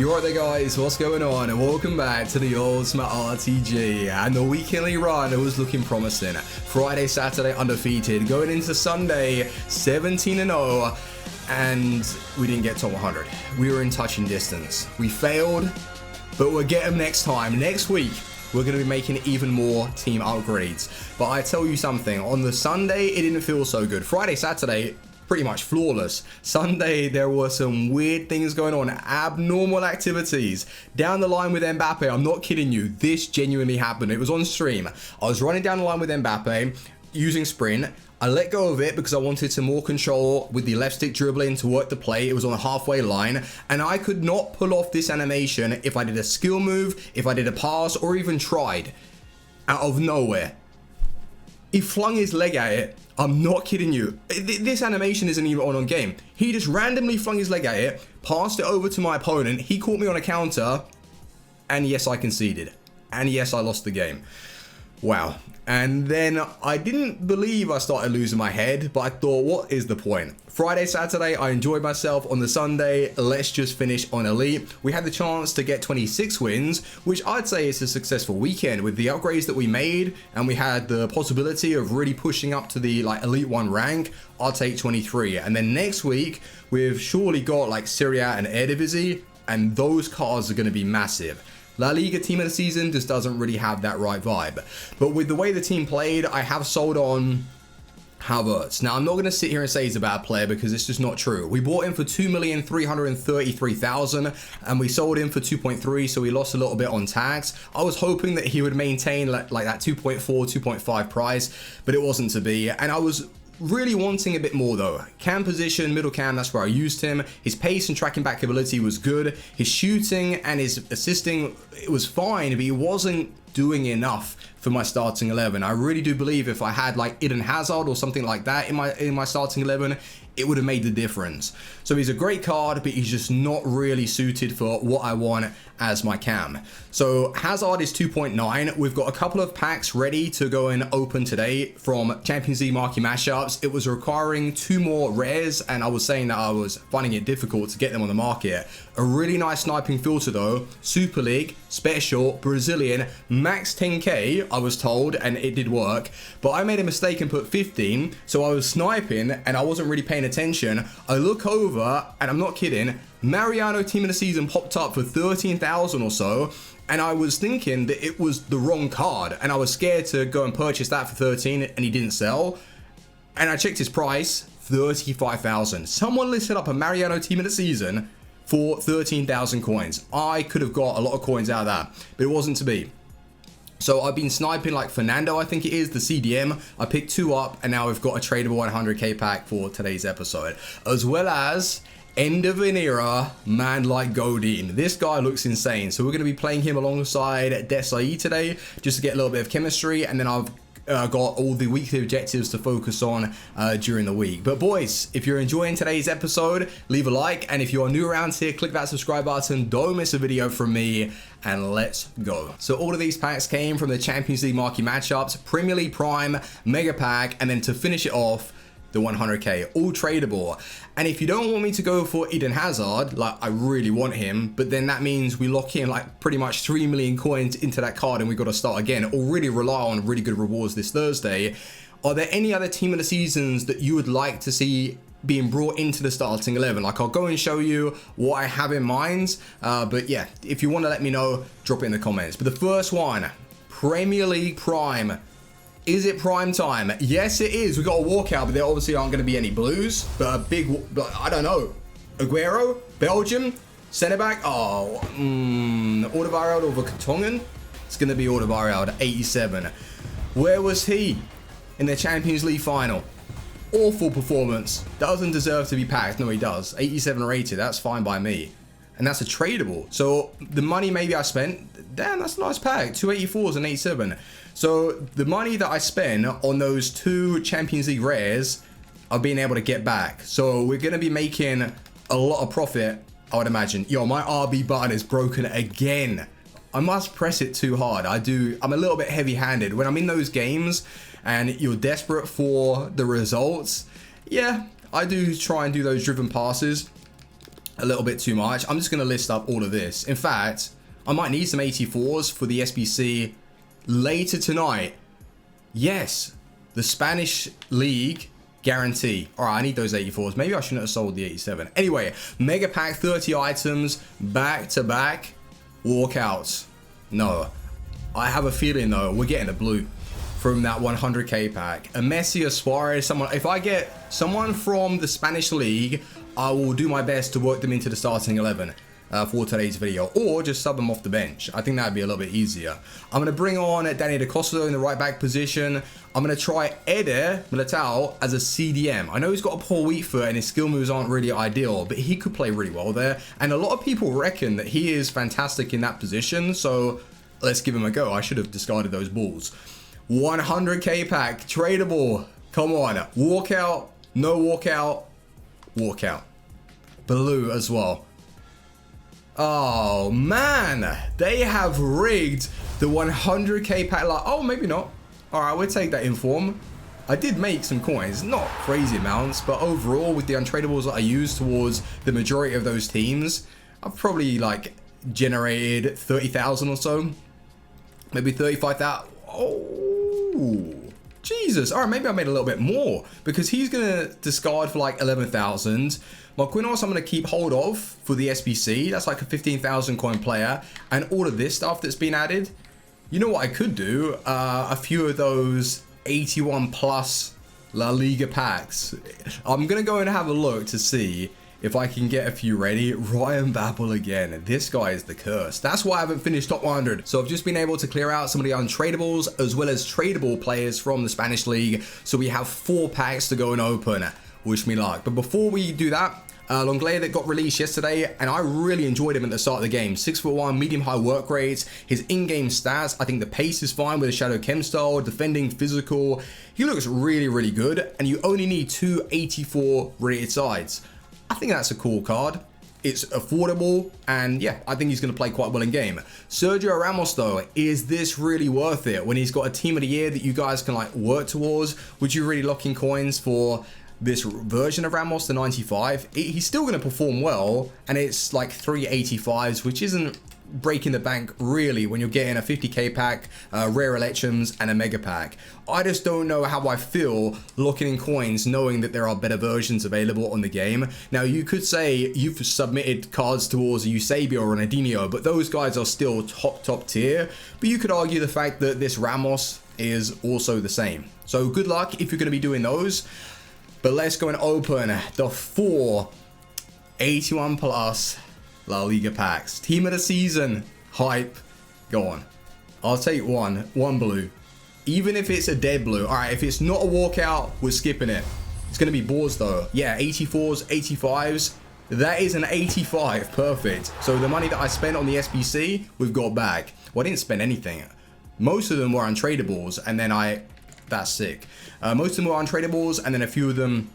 You're right there, guys, what's going on, and welcome back to the Ultimate RTG. And the weekly run, it was looking promising. Friday, Saturday undefeated, going into Sunday 17-0, and we didn't get to 100. We were in touching distance. We failed, but we'll get them next time. Next week, we're going to be making even more team upgrades. But I tell you something, on the Sunday, it didn't feel so good. Friday, Saturday, pretty much flawless. Sunday, there were some weird things going on, abnormal activities. Down the line with Mbappe, I'm not kidding you, this genuinely happened. It was on stream. I was running down the line with Mbappe, using sprint. I let go of it because I wanted some more control with the left stick dribbling to work the play. It was on the halfway line, and I could not pull off this animation if I did a skill move, if I did a pass, or even tried. Out of nowhere, he flung his leg at it. I'm not kidding you. This animation isn't even on game. He just randomly flung his leg at it, passed it over to my opponent. He caught me on a counter, and yes, I conceded. And yes, I lost the game. Wow. And then I didn't believe I started losing my head, but I thought, what is the point? Friday, Saturday, I enjoyed myself. On the Sunday, let's just finish on elite. We had the chance to get 26 wins, which I'd say is a successful weekend with the upgrades that we made, and we had the possibility of really pushing up to the elite 1 rank. I'll take 23. And then next week, we've surely got Serie A and Eredivisie, and those cards are going to be massive. La Liga team of the season just doesn't really have that right vibe. But with the way the team played, I have sold on Havertz. Now, I'm not going to sit here and say he's a bad player because it's just not true. We bought him for 2,333,000 and we sold him for 2.3, so we lost a little bit on tax. I was hoping that he would maintain that 2.4, 2.5 price, but it wasn't to be. And I was really wanting a bit more though. Cam position, middle cam, that's where I used him. His pace and tracking back ability was good. His shooting and his assisting, it was fine, but he wasn't doing enough for my starting 11. I really do believe if I had Eden Hazard or something like that in my starting 11, it would have made the difference. So he's a great card, but he's just not really suited for what I want as my cam. So Hazard is 2.9. We've got a couple of packs ready to go and open today from Champions League marquee matchups. It was requiring 2 more rares, and I was saying that I was finding it difficult to get them on the market. A really nice sniping filter though. Super League, Special, Brazilian, max 10k, I was told, and it did work. But I made a mistake and put 15, so I was sniping and I wasn't really paying attention. I look over, and I'm not kidding, Mariano team of the season popped up for 13,000 or so, and I was thinking that it was the wrong card, and I was scared to go and purchase that for 13, and he didn't sell. And I checked his price, 35,000. Someone listed up a Mariano team of the season for 13,000 coins. I could have got a lot of coins out of that, but it wasn't to be. So I've been sniping Fernando, I think it is, the CDM. I picked 2 up, and now we've got a tradable 100k pack for today's episode. As well as end of an era, man like Godin. This guy looks insane. So we're going to be playing him alongside Desai today, just to get a little bit of chemistry, and then I've got all the weekly objectives to focus on during the week. But boys, if you're enjoying today's episode, leave a like, and if you are new around here, click that subscribe button. Don't miss a video from me, and let's go. So all of these packs came from the Champions League marquee matchups, Premier League Prime, Mega Pack, and then to finish it off, the 100k, all tradable. And if you don't want me to go for Eden Hazard, I really want him, but then that means we lock in pretty much 3 million coins into that card, and we got to start again, or really rely on really good rewards this Thursday. Are there any other team of the seasons that you would like to see being brought into the starting 11? I'll go and show you what I have in mind, but yeah, if you want to let me know, drop it in the comments. But the first one, Premier League Prime. Is it prime time? Yes, it is. We got a walkout, but there obviously aren't going to be any blues. But a big, I don't know. Aguero, Belgium, centre back. Oh, Alderweireld over Vertonghen. It's going to be Alderweireld, 87. Where was he in the Champions League final? Awful performance. Doesn't deserve to be packed. No, he does. 87 rated. That's fine by me. And that's a tradable. So the money maybe I spent, damn, that's a nice pack. 284s and 87. So the money that I spend on those 2 Champions League rares, I've been able to get back. So we're going to be making a lot of profit, I would imagine. Yo, my RB button is broken again. I must press it too hard. I'm a little bit heavy-handed. When I'm in those games and you're desperate for the results, yeah, I do try and do those driven passes. a little bit too much. I'm just going to list up all of this. In fact, I might need some 84s for the SBC later tonight. Yes, the Spanish League guarantee. All right, I need those 84s. Maybe I shouldn't have sold the 87. Anyway, mega pack, 30 items, back-to-back walkouts. No, I have a feeling though, we're getting a blue from that 100k pack. A Messi, a Suarez, someone. If I get someone from the Spanish League, I will do my best to work them into the starting 11 for today's video, or just sub them off the bench. I think that'd be a little bit easier. I'm going to bring on Danny DaCosta in the right back position. I'm going to try Eder Militao as a CDM. I know he's got a poor weak foot and his skill moves aren't really ideal, but he could play really well there. And a lot of people reckon that he is fantastic in that position, so let's give him a go. I should have discarded those balls. 100k pack, tradable. Come on, walkout, no walkout, walkout. Blue as well. Oh man, they have rigged the 100k pack. Like, oh, maybe not. All right, we'll take that in form. I did make some coins, not crazy amounts, but overall with the untradables that I used towards the majority of those teams, I've probably like generated 30,000 or so, maybe 35,000. Oh, Jesus. All right, maybe I made a little bit more because he's going to discard for like 11,000. Marquinhos I'm going to keep hold of for the SBC. That's like a 15,000 coin player. And all of this stuff that's been added. You know what I could do? A few of those 81 plus La Liga packs. I'm going to go and have a look to see if I can get a few ready. Ryan Babel again. This guy is the curse. That's why I haven't finished top 100. So I've just been able to clear out some of the untradables as well as tradable players from the Spanish League. So we have 4 packs to go and open. Wish me luck. But before we do that, Longley that got released yesterday, and I really enjoyed him at the start of the game. 6'1", medium-high work rates. His in-game stats, I think the pace is fine with the Shadow Chem style, defending, physical. He looks really, really good, and you only need 2 84 rated sides. I think that's a cool card. It's affordable, and yeah, I think he's going to play quite well in game. Sergio Ramos though, is this really worth it when he's got a team of the year that you guys can like work towards? Would you really lock in coins for this version of Ramos, the 95? He's still going to perform well, and it's like 3 85s, which isn't breaking the bank really when you're getting a 50k pack, rare elections, and a mega pack. I just don't know how I feel locking in coins knowing that there are better versions available on the game. Now you could say you've submitted cards towards a Eusebio or an Adinio, but those guys are still top tier. But you could argue the fact that this Ramos is also the same. So good luck if you're going to be doing those. But let's go and open the 4 81 plus La Liga packs. Team of the season. Hype. Go on. I'll take one blue. Even if it's a dead blue. All right, if it's not a walkout, we're skipping it. It's going to be boards though. Yeah, 84s, 85s. That is an 85. Perfect. So the money that I spent on the SBC, we've got back. Well, I didn't spend anything. Most of them were untradables, and then that's sick. Most of them were untradables, and then a few of them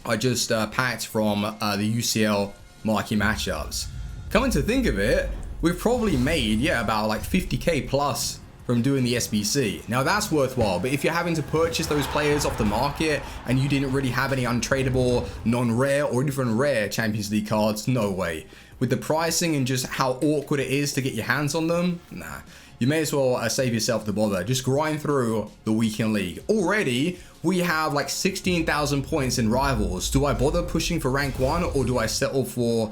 I just packed from the UCL marquee matchups. Coming to think of it, we've probably made, yeah, about like 50k plus from doing the SBC. Now that's worthwhile, but if you're having to purchase those players off the market and you didn't really have any untradeable, non-rare, or even rare Champions League cards, no way. With the pricing and just how awkward it is to get your hands on them, nah. You may as well save yourself the bother. Just grind through the weekend league. Already, we have like 16,000 points in rivals. Do I bother pushing for rank 1 or do I settle for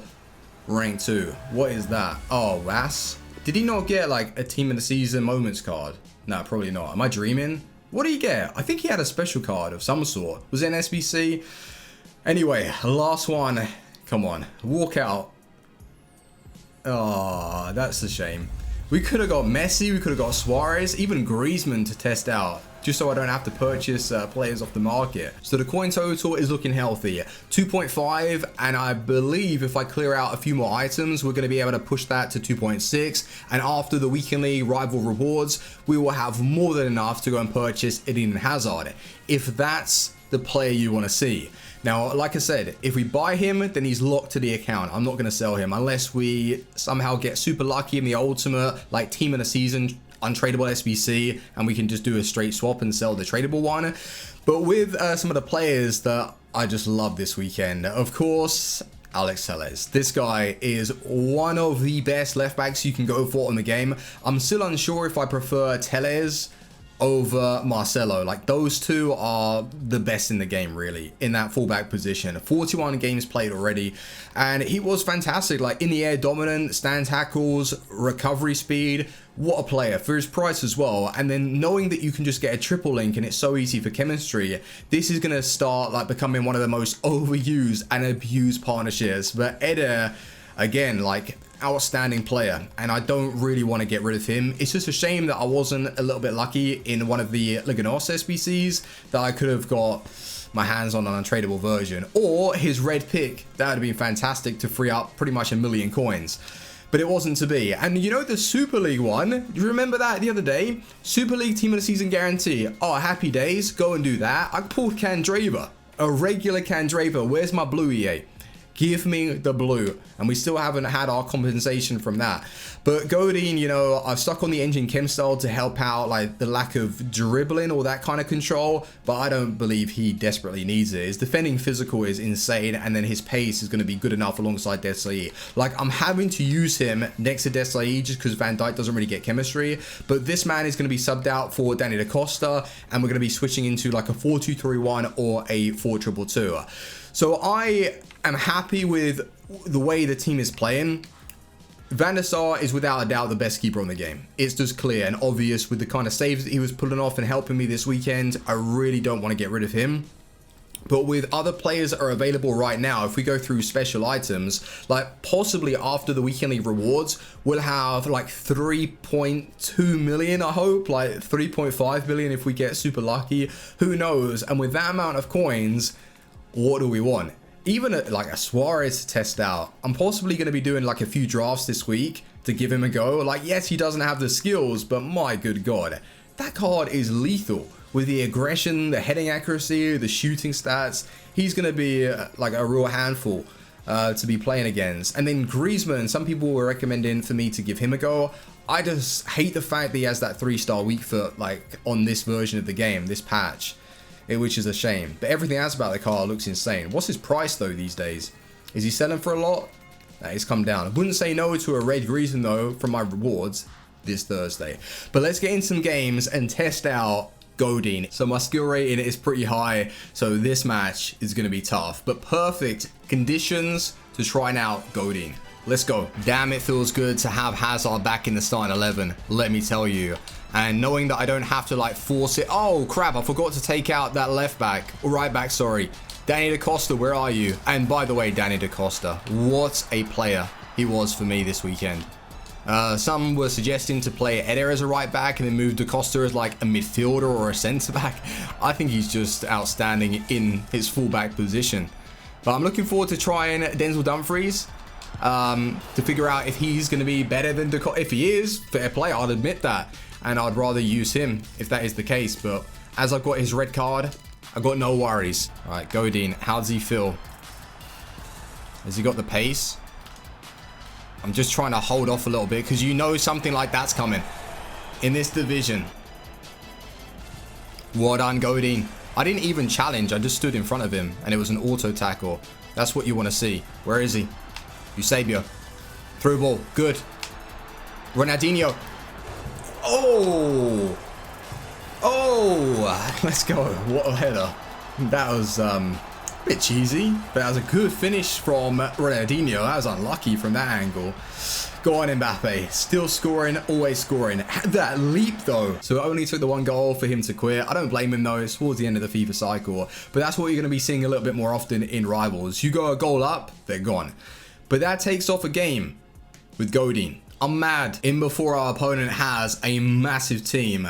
rank 2? What is that? Oh, Vass. Did he not get like a team of the season moments card? No, probably not. Am I dreaming? What did he get? I think he had a special card of some sort. Was it an SBC? Anyway, last one. Come on, walk out. Oh, that's a shame. We could have got Messi, we could have got Suarez, even Griezmann to test out, just so I don't have to purchase players off the market. So the coin total is looking healthy. 2.5, and I believe if I clear out a few more items, we're going to be able to push that to 2.6. And after the Weekend League rival rewards, we will have more than enough to go and purchase Eden Hazard, if that's the player you want to see. Now, like I said, if we buy him, then he's locked to the account. I'm not going to sell him unless we somehow get super lucky in the ultimate, like team of the season, untradeable SBC, and we can just do a straight swap and sell the tradable one. But with some of the players that I just love this weekend, of course, Alex Telles. This guy is one of the best left backs you can go for in the game. I'm still unsure if I prefer Telles over Marcelo. Like, those two are the best in the game, really, in that fullback position. 41 games played already, and he was fantastic. Like, in the air dominant, stand tackles, recovery speed. What a player for his price as well. And then knowing that you can just get a triple link and it's so easy for chemistry, this is going to start like becoming one of the most overused and abused partnerships. But Eder, again, like, outstanding player, and I don't really want to get rid of him. It's just a shame that I wasn't a little bit lucky in one of the Liganos SBCs that I could have got my hands on an untradeable version, or his red pick. That would have been fantastic to free up pretty much 1 million coins. But it wasn't to be. And you know the Super League one? Do you remember that the other day? Super League Team of the Season guarantee. Oh, happy days. Go and do that. I pulled Candrava. A regular Candrava. Where's my blue, EA? Give me the blue. And we still haven't had our compensation from that. But Godin, you know, I've stuck on the engine chem style to help out like the lack of dribbling or that kind of control. But I don't believe he desperately needs it. His defending physical is insane. And then his pace is going to be good enough alongside Desailly. Like, I'm having to use him next to Desailly just because Van Dijk doesn't really get chemistry. But this man is going to be subbed out for Danny Da Costa. And we're going to be switching into like a 4-2-3-1 or a 4-2-2-2. So I am happy with the way the team is playing. Van der Sar is without a doubt the best keeper on the game. It's just clear and obvious with the kind of saves that he was pulling off and helping me this weekend. I really don't want to get rid of him. But with other players that are available right now, if we go through special items, like possibly after the weekly rewards, we'll have like 3.2 million, I hope, like 3.5 million if we get super lucky. Who knows? And with that amount of coins, what do we want? Even like a Suarez to test out. I'm possibly going to be doing like a few drafts this week to give him a go. Like, yes, he doesn't have the skills, but my good God, that card is lethal. With the aggression, the heading accuracy, the shooting stats, he's going to be like a real handful to be playing against. And then Griezmann, some people were recommending for me to give him a go. I just hate the fact that he has that 3-star weak foot like on this version of the game, this patch. Which is a shame. But everything else about the car looks insane. What's his price though these days? Is he selling for a lot? Nah, he's come down. I wouldn't say no to a red Griezmann though from my rewards this Thursday. But let's get in some games and test out Godin. So my skill rating is pretty high, so this match is going to be tough. But perfect conditions to try out Godin. Let's go. Damn, it feels good to have Hazard back in the starting 11, let me tell you. And knowing that I don't have to like force it. Oh crap, I forgot to take out that left back, or right back, sorry. Danny Da Costa, where are you? And by the way, Danny Da Costa, what a player he was for me this weekend. Some were suggesting to play Eder as a right back and then move Da Costa as like a midfielder or a centre back. I think he's just outstanding in his fullback position. But I'm looking forward to trying Denzel Dumfries to figure out if he's going to be better than Da Costa. If he is, fair play, I'd admit that. And I'd rather use him if that is the case. But as I've got his red card, I've got no worries. All right, Godin, how does he feel? Has he got the pace? I'm just trying to hold off a little bit because you know something like that's coming in this division. Well done, Godin. I didn't even challenge. I just stood in front of him and it was an auto tackle. That's what you want to see. Where is he? Eusebio. Through ball. Good. Ronaldinho. Oh, let's go. What a header. That was a bit cheesy, but that was a good finish from Ronaldinho. That was unlucky from that angle. Go on, Mbappe. Still scoring, always scoring. That leap though. So it only took the one goal for him to quit. I don't blame him though. It's towards the end of the FIFA cycle, but that's what you're going to be seeing a little bit more often in rivals. You go a goal up, they're gone. But that takes off a game with Godin. I'm mad in before our opponent has a massive team.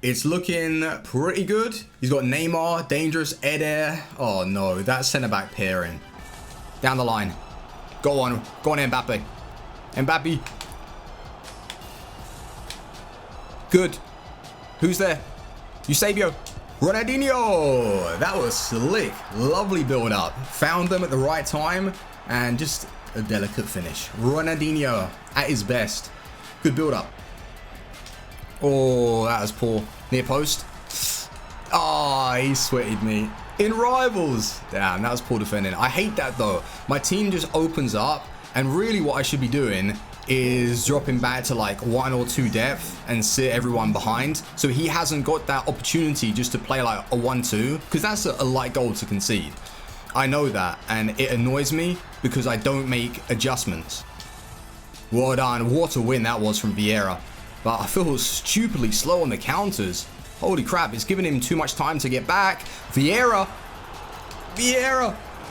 It's looking pretty good. He's got Neymar, dangerous, Eder. Oh no, that centre-back pairing. Down the line. Go on Mbappe. Mbappe. Good. Who's there? Eusebio. Ronaldinho. That was slick. Lovely build up. Found them at the right time and just a delicate finish. Ronaldinho at his best. Good build up. Oh, that was poor. Near post. Oh, he sweated me. in Rivals. Damn, that was poor defending. I hate that though. My team just opens up, and really what I should be doing is dropping back to like 1 or 2 depth and sit everyone behind, so he hasn't got that opportunity just to play like a 1-2, because that's a light goal to concede. I know that, and it annoys me because I don't make adjustments. Well done. What a win that was from Vieira. But I feel stupidly slow on the counters. Holy crap, it's giving him too much time to get back. Vieira.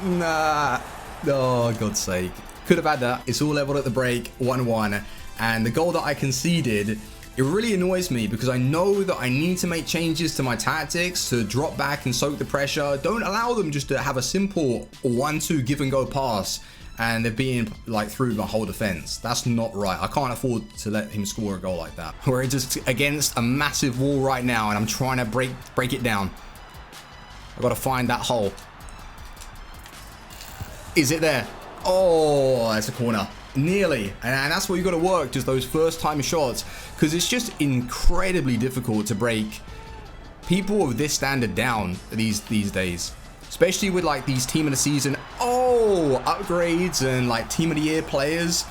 Nah. Oh, God's sake. Could have had that. It's all leveled at the break, 1-1. And the goal that I conceded, it really annoys me because I know that I need to make changes to my tactics to drop back and soak the pressure. Don't allow them just to have a simple 1-2 give and go pass and they're being like through my whole defense. That's not right. I can't afford to let him score a goal like that. We're just against a massive wall right now and I'm trying to break it down. I've got to find that hole. Is it there? Oh, that's a corner. Nearly. And that's where you got to work, just those first time shots, because it's just incredibly difficult to break people of this standard down these days, especially with like these team of the season upgrades and like team of the year players.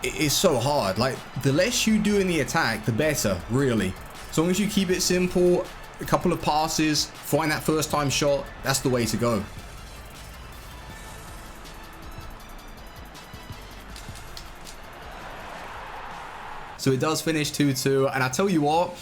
It is so hard. Like the less you do in the attack, the better, really. As long as you keep it simple, a couple of passes, find that first time shot, that's the way to go. So it does finish 2-2, and I tell you what,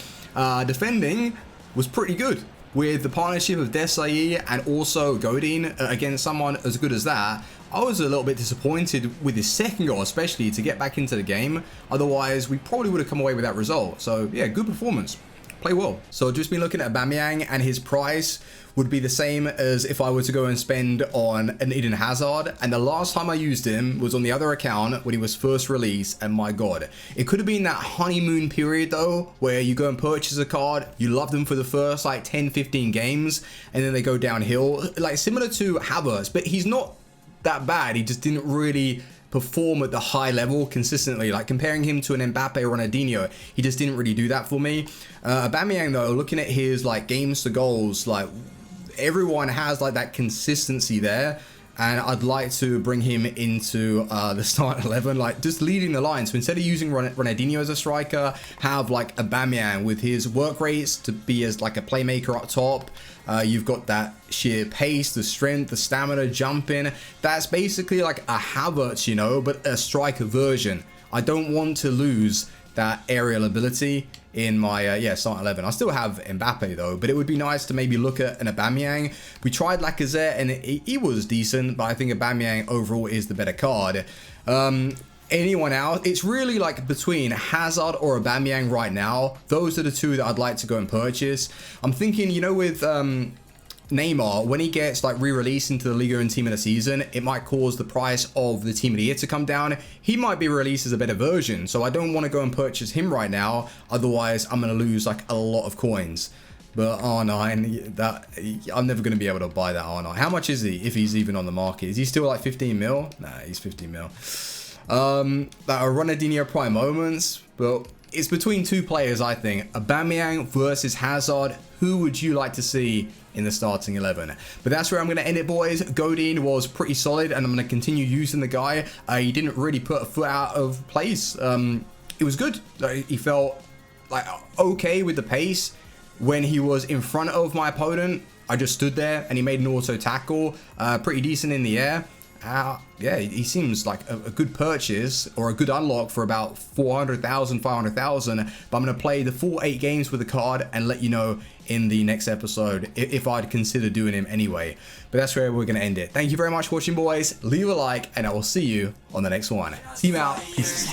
defending was pretty good with the partnership of Desai and also Godin against someone as good as that. I was a little bit disappointed with his second goal, especially to get back into the game. Otherwise, we probably would have come away with that result. So yeah, good performance. Play well. So just been looking at Aubameyang, and his price would be the same as if I were to go and spend on an Eden Hazard. And the last time I used him was on the other account when he was first released, and my god, it could have been that honeymoon period though, where you go and purchase a card, you love them for the first like 10-15 games, and then they go downhill, like similar to Havertz. But he's not that bad, he just didn't really perform at the high level consistently. Like comparing him to an Mbappe or Ronaldinho, he just didn't really do that for me. Aubameyang though, looking at his like games to goals, like everyone has like that consistency there, and I'd like to bring him into the start 11, like just leading the line. So instead of using Ronaldinho as a striker, have like Aubameyang with his work rates to be as like a playmaker up top. You've got that sheer pace, the strength, the stamina, jumping. That's basically like a Havertz, you know, but a striker version. I don't want to lose that aerial ability in my start 11. I still have Mbappe though, but it would be nice to maybe look at an Aubameyang. We tried Lacazette and he was decent, but I think Aubameyang overall is the better card. Anyone else, it's really like between Hazard or Aubameyang right now. Those are the two that I'd like to go and purchase. I'm thinking, you know, with Neymar, when he gets like re-released into the Liga and team of the season, it might cause the price of the team of the year to come down. He might be released as a better version, so I don't want to go and purchase him right now, otherwise I'm going to lose like a lot of coins. But R9, that I'm never going to be able to buy that R9. How much is he, if he's even on the market? Is he still like 15 mil? Nah, he's 15 mil. That are Ronaldinho prime moments, but it's between two players, I think. Aubameyang versus Hazard. Who would you like to see in the starting 11? But that's where I'm going to end it, boys. Godin was pretty solid, and I'm going to continue using the guy. He didn't really put a foot out of place. It was good. He felt like okay with the pace. When he was in front of my opponent, I just stood there and he made an auto tackle. Pretty decent in the air. Yeah, he seems like a good purchase or a good unlock for about 400,000, 500,000. But I'm going to play the full 8 games with the card and let you know in the next episode if I'd consider doing him anyway. But that's where we're going to end it. Thank you very much for watching, boys. Leave a like and I will see you on the next one. Team out. Peace.